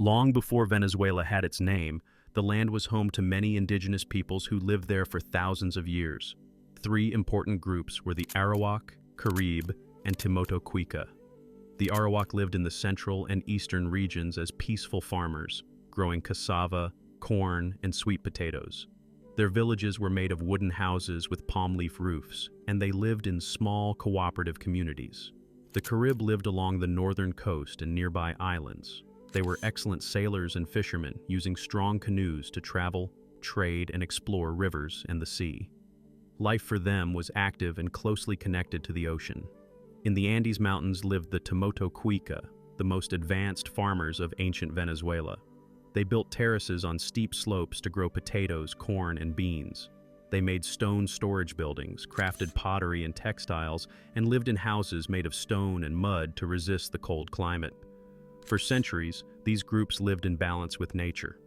Long before Venezuela had its name, the land was home to many indigenous peoples who lived there for thousands of years. Three important groups were the Arawak, Carib, and Timoto-Cuica. The Arawak lived in the central and eastern regions as peaceful farmers, growing cassava, corn, and sweet potatoes. Their villages were made of wooden houses with palm leaf roofs, and they lived in small cooperative communities. The Carib lived along the northern coast and nearby islands. They were excellent sailors and fishermen, using strong canoes to travel, trade, and explore rivers and the sea. Life for them was active and closely connected to the ocean. In the Andes Mountains lived the Timoto-Cuica, the most advanced farmers of ancient Venezuela. They built terraces on steep slopes to grow potatoes, corn, and beans. They made stone storage buildings, crafted pottery and textiles, and lived in houses made of stone and mud to resist the cold climate. For centuries, these groups lived in balance with nature.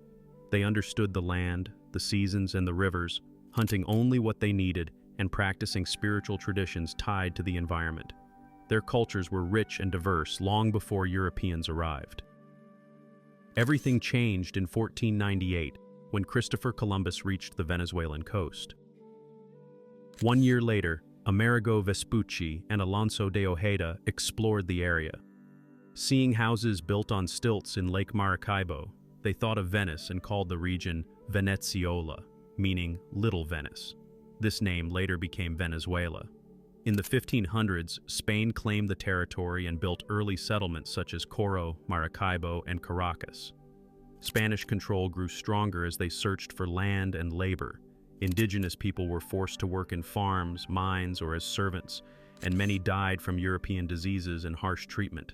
They understood the land, the seasons, and the rivers, hunting only what they needed and practicing spiritual traditions tied to the environment. Their cultures were rich and diverse long before Europeans arrived. Everything changed in 1498 when Christopher Columbus reached the Venezuelan coast. 1 year later, Amerigo Vespucci and Alonso de Ojeda explored the area. Seeing houses built on stilts in Lake Maracaibo, they thought of Venice and called the region Venezuela, meaning Little Venice. This name later became Venezuela. In the 1500s, Spain claimed the territory and built early settlements such as Coro, Maracaibo, and Caracas. Spanish control grew stronger as they searched for land and labor. Indigenous people were forced to work in farms, mines, or as servants, and many died from European diseases and harsh treatment.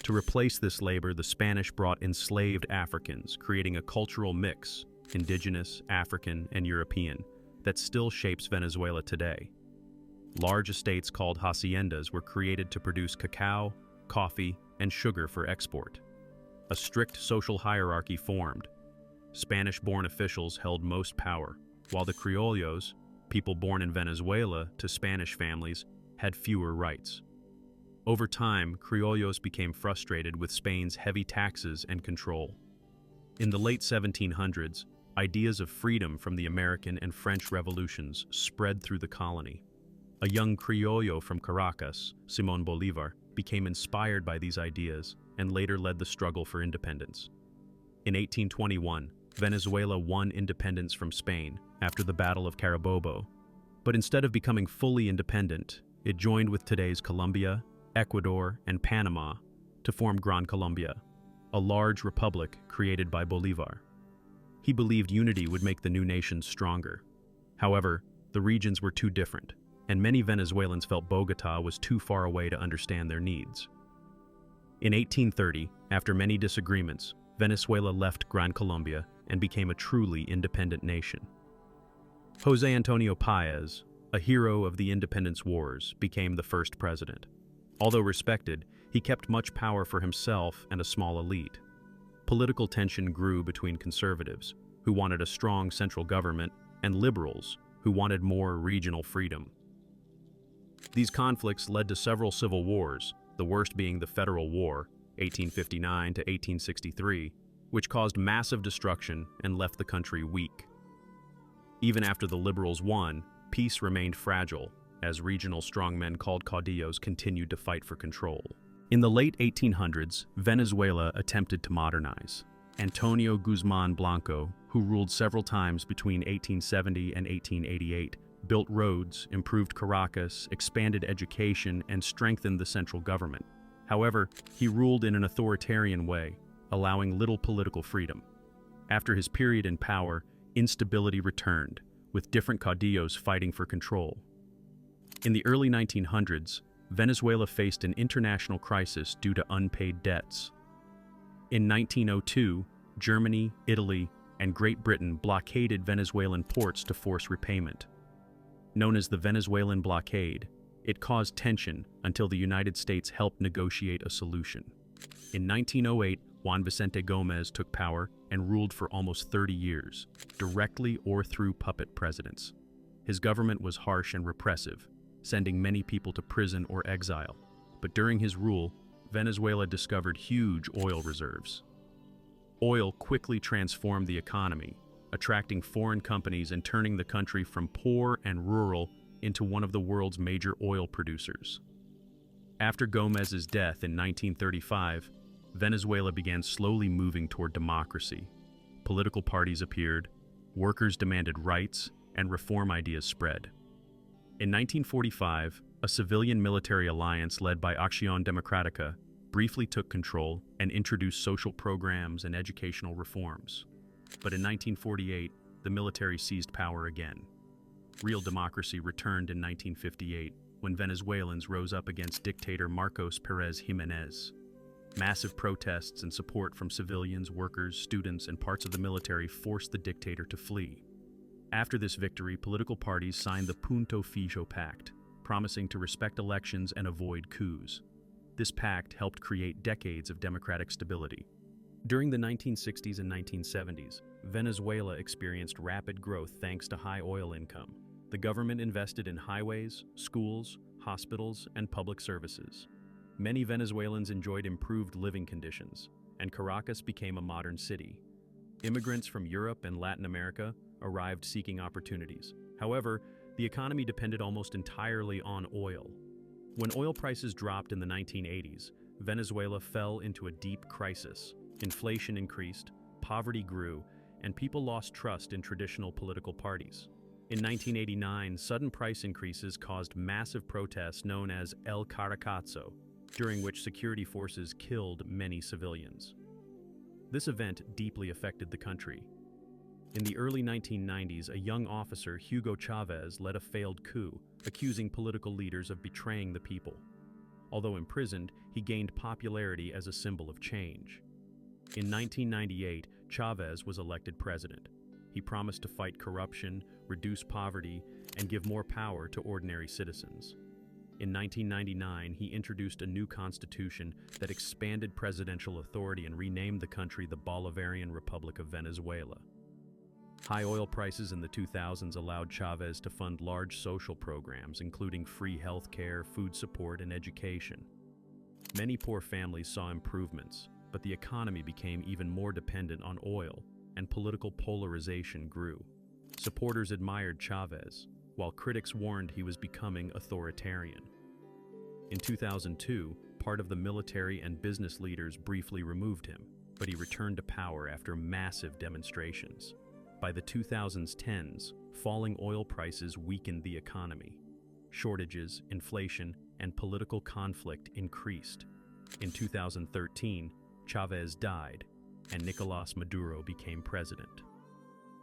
To replace this labor, the Spanish brought enslaved Africans, creating a cultural mix, indigenous, African, and European, that still shapes Venezuela today. Large estates called haciendas were created to produce cacao, coffee, and sugar for export. A strict social hierarchy formed. Spanish-born officials held most power, while the criollos, people born in Venezuela to Spanish families, had fewer rights. Over time, criollos became frustrated with Spain's heavy taxes and control. In the late 1700s, ideas of freedom from the American and French revolutions spread through the colony. A young criollo from Caracas, Simón Bolívar, became inspired by these ideas and later led the struggle for independence. In 1821, Venezuela won independence from Spain after the Battle of Carabobo, but instead of becoming fully independent, it joined with today's Colombia, Ecuador, and Panama to form Gran Colombia, a large republic created by Bolívar. He believed unity would make the new nation stronger. However, the regions were too different, and many Venezuelans felt Bogotá was too far away to understand their needs. In 1830, after many disagreements, Venezuela left Gran Colombia and became a truly independent nation. José Antonio Páez, a hero of the independence wars, became the first president. Although respected, he kept much power for himself and a small elite. Political tension grew between conservatives, who wanted a strong central government, and liberals, who wanted more regional freedom. These conflicts led to several civil wars, the worst being the Federal War, 1859 to 1863, which caused massive destruction and left the country weak. Even after the liberals won, peace remained fragile, as regional strongmen called caudillos continued to fight for control. In the late 1800s, Venezuela attempted to modernize. Antonio Guzmán Blanco, who ruled several times between 1870 and 1888, built roads, improved Caracas, expanded education, and strengthened the central government. However, he ruled in an authoritarian way, allowing little political freedom. After his period in power, instability returned, with different caudillos fighting for control. In the early 1900s, Venezuela faced an international crisis due to unpaid debts. In 1902, Germany, Italy, and Great Britain blockaded Venezuelan ports to force repayment. Known as the Venezuelan blockade, it caused tension until the United States helped negotiate a solution. In 1908, Juan Vicente Gómez took power and ruled for almost 30 years, directly or through puppet presidents. His government was harsh and repressive, sending many people to prison or exile. But during his rule, Venezuela discovered huge oil reserves. Oil quickly transformed the economy, attracting foreign companies and turning the country from poor and rural into one of the world's major oil producers. After Gómez's death in 1935, Venezuela began slowly moving toward democracy. Political parties appeared, workers demanded rights, and reform ideas spread. In 1945, a civilian-military alliance led by Acción Democrática briefly took control and introduced social programs and educational reforms. But in 1948, the military seized power again. Real democracy returned in 1958 when Venezuelans rose up against dictator Marcos Pérez Jiménez. Massive protests and support from civilians, workers, students, and parts of the military forced the dictator to flee. After this victory, political parties signed the Punto Fijo Pact, promising to respect elections and avoid coups. This pact helped create decades of democratic stability. During the 1960s and 1970s, Venezuela experienced rapid growth thanks to high oil income. The government invested in highways, schools, hospitals, and public services. Many Venezuelans enjoyed improved living conditions, and Caracas became a modern city. Immigrants from Europe and Latin America arrived seeking opportunities. However, the economy depended almost entirely on oil. When oil prices dropped in the 1980s, Venezuela fell into a deep crisis. Inflation increased, poverty grew, and people lost trust in traditional political parties. In 1989, sudden price increases caused massive protests known as El Caracazo, during which security forces killed many civilians. This event deeply affected the country. In the early 1990s, a young officer, Hugo Chávez, led a failed coup, accusing political leaders of betraying the people. Although imprisoned, he gained popularity as a symbol of change. In 1998, Chávez was elected president. He promised to fight corruption, reduce poverty, and give more power to ordinary citizens. In 1999, he introduced a new constitution that expanded presidential authority and renamed the country the Bolivarian Republic of Venezuela. High oil prices in the 2000s allowed Chávez to fund large social programs, including free health care, food support, and education. Many poor families saw improvements, but the economy became even more dependent on oil, and political polarization grew. Supporters admired Chávez, while critics warned he was becoming authoritarian. In 2002, part of the military and business leaders briefly removed him, but he returned to power after massive demonstrations. By the 2010s, falling oil prices weakened the economy. Shortages, inflation, and political conflict increased. In 2013, Chávez died, and Nicolás Maduro became president.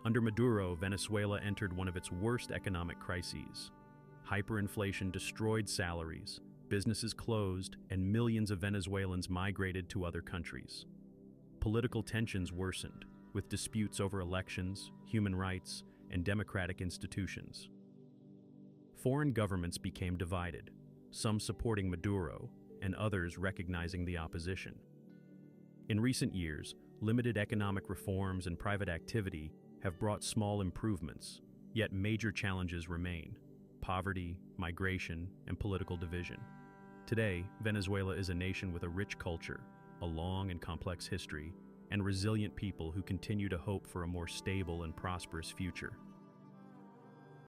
Under Maduro, Venezuela entered one of its worst economic crises. Hyperinflation destroyed salaries, businesses closed, and millions of Venezuelans migrated to other countries. Political tensions worsened, with disputes over elections, human rights, and democratic institutions. Foreign governments became divided, some supporting Maduro and others recognizing the opposition. In recent years, limited economic reforms and private activity have brought small improvements, yet major challenges remain: poverty, migration, and political division. Today, Venezuela is a nation with a rich culture, a long and complex history, and resilient people who continue to hope for a more stable and prosperous future.